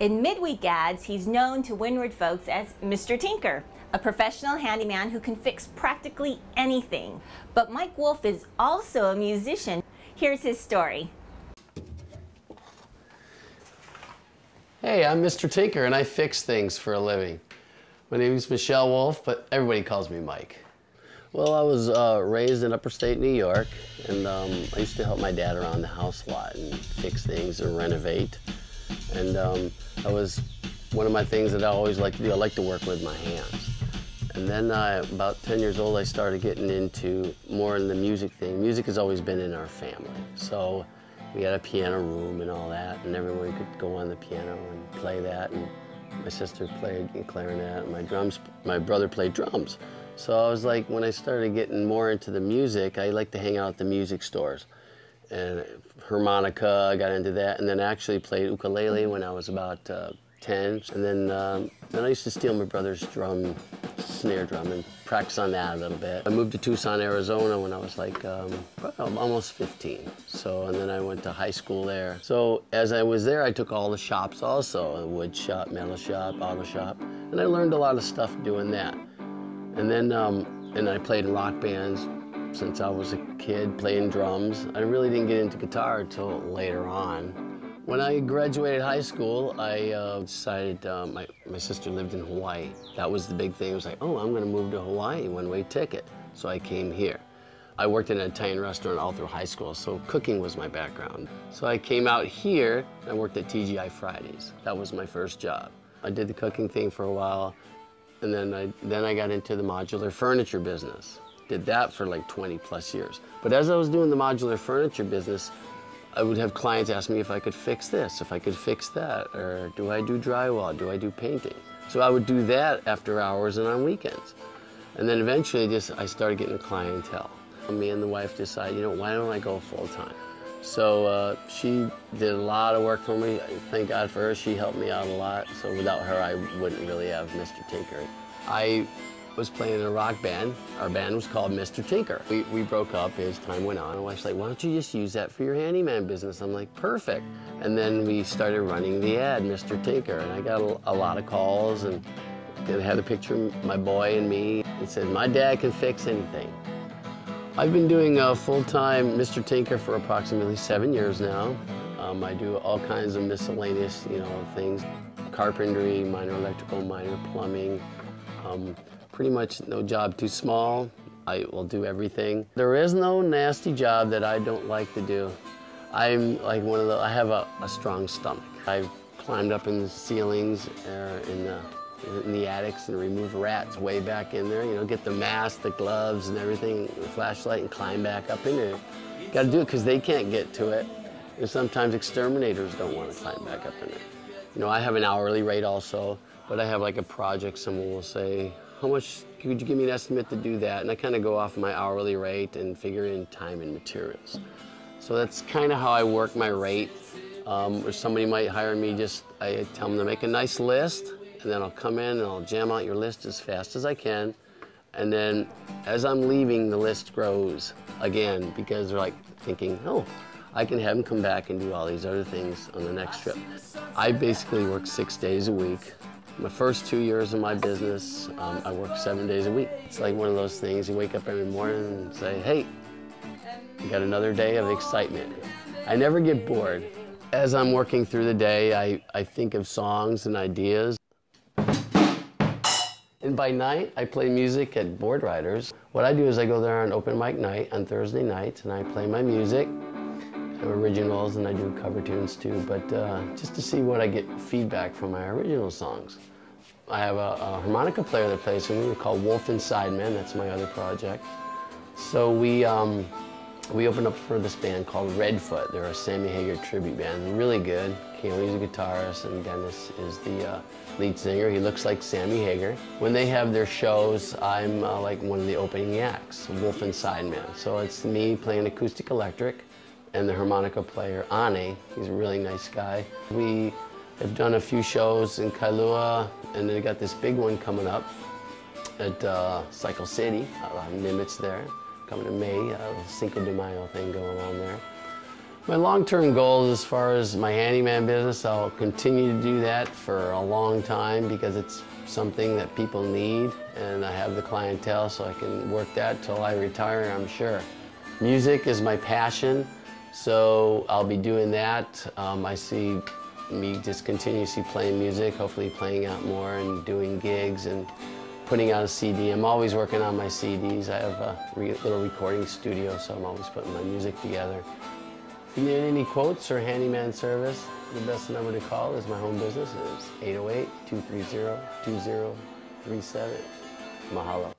In midweek ads, he's known to Windward folks as Mr. Tinker, a professional handyman who can fix practically anything. But Mike Wolf is also a musician. Here's his story. Hey, I'm Mr. Tinker and I fix things for a living. My name is Michelle Wolf, but everybody calls me Mike. Well, I was raised in upstate New York, and I used to help my dad around the house a lot and fix things or renovate. And that was one of my things that I always like to do. I like to work with my hands. And then about 10 years old, I started getting into more in the music thing. Music has always been in our family. So we had a piano room and all that, and everyone could go on the piano and play that. And my sister played clarinet, and my brother played drums. So I was like, when I started getting more into the music, I like to hang out at the music stores. And harmonica, I got into that, and then actually played ukulele when I was about 10. And then I used to steal my brother's snare drum, and practice on that a little bit. I moved to Tucson, Arizona when I was like almost 15. So, and then I went to high school there. So as I was there, I took all the shops also, a wood shop, metal shop, auto shop, and I learned a lot of stuff doing that. And then and I played in rock bands since I was a kid, playing drums. I really didn't get into guitar until later on. When I graduated high school, I decided, my sister lived in Hawaii. That was the big thing. It was like, oh, I'm gonna move to Hawaii, one-way ticket. So I came here. I worked in an Italian restaurant all through high school, so cooking was my background. So I came out here, and I worked at TGI Fridays. That was my first job. I did the cooking thing for a while, and then I got into the modular furniture business. Did that for like 20 plus years. But as I was doing the modular furniture business, I would have clients ask me if I could fix this, if I could fix that, or do I do drywall, do I do painting? So I would do that after hours and on weekends. And then eventually I started getting clientele. Me and the wife decided, you know, why don't I go full time? So she did a lot of work for me. Thank God for her, she helped me out a lot. So without her, I wouldn't really have Mr. Tinker. I was playing in a rock band. Our band was called Mr. Tinker. We broke up as time went on. My wife's like, why don't you just use that for your handyman business? I'm like, perfect. And then we started running the ad, Mr. Tinker, and I got a lot of calls, and it had a picture of my boy and me. It said, my dad can fix anything. I've been doing full-time Mr. Tinker for approximately 7 years now. I do all kinds of miscellaneous, things. Carpentry, minor electrical, minor plumbing. Pretty much no job too small. I will do everything. There is no nasty job that I don't like to do. I'm like I have a strong stomach. I've climbed up in the ceilings, in the attics, and remove rats way back in there. Get the mask, the gloves, and everything, the flashlight, and climb back up in there. Got to do it because they can't get to it. And sometimes exterminators don't want to climb back up in there. I have an hourly rate also, but I have like a project. Someone will say, how much could you give me an estimate to do that? And I kind of go off my hourly rate and figure in time and materials. So that's kind of how I work my rate. Or somebody might hire me, I tell them to make a nice list, and then I'll come in and I'll jam out your list as fast as I can. And then as I'm leaving, the list grows again, because they're like thinking, oh, I can have them come back and do all these other things on the next trip. I basically work 6 days a week. My first 2 years of my business, I worked 7 days a week. It's like one of those things, you wake up every morning and say, hey, you got another day of excitement. I never get bored. As I'm working through the day, I think of songs and ideas. And by night, I play music at Board Riders. What I do is I go there on open mic night on Thursday nights, and I play my music, originals, and I do cover tunes too, but just to see what I get feedback from my original songs. I have a harmonica player that plays with me called Wolf and Sideman. That's my other project. So we opened up for this band called Redfoot. They're a Sammy Hagar tribute band. They're really good. Kaylee's a guitarist, and Dennis is the lead singer. He looks like Sammy Hagar. When they have their shows, I'm like one of the opening acts, Wolf and Sideman. So it's me playing acoustic electric, and the harmonica player, Ane. He's a really nice guy. We have done a few shows in Kailua, and then we got this big one coming up at Cycle City. Nimitz there, coming in May, a Cinco de Mayo thing going on there. My long-term goals as far as my handyman business, I'll continue to do that for a long time because it's something that people need, and I have the clientele so I can work that till I retire, I'm sure. Music is my passion, so I'll be doing that. I see me just continuously playing music, hopefully playing out more and doing gigs and putting out a CD. I'm always working on my CDs. I have a little recording studio, so I'm always putting my music together. If you need any quotes or handyman service, the best number to call is my home business. It's 808-230-2037. Mahalo.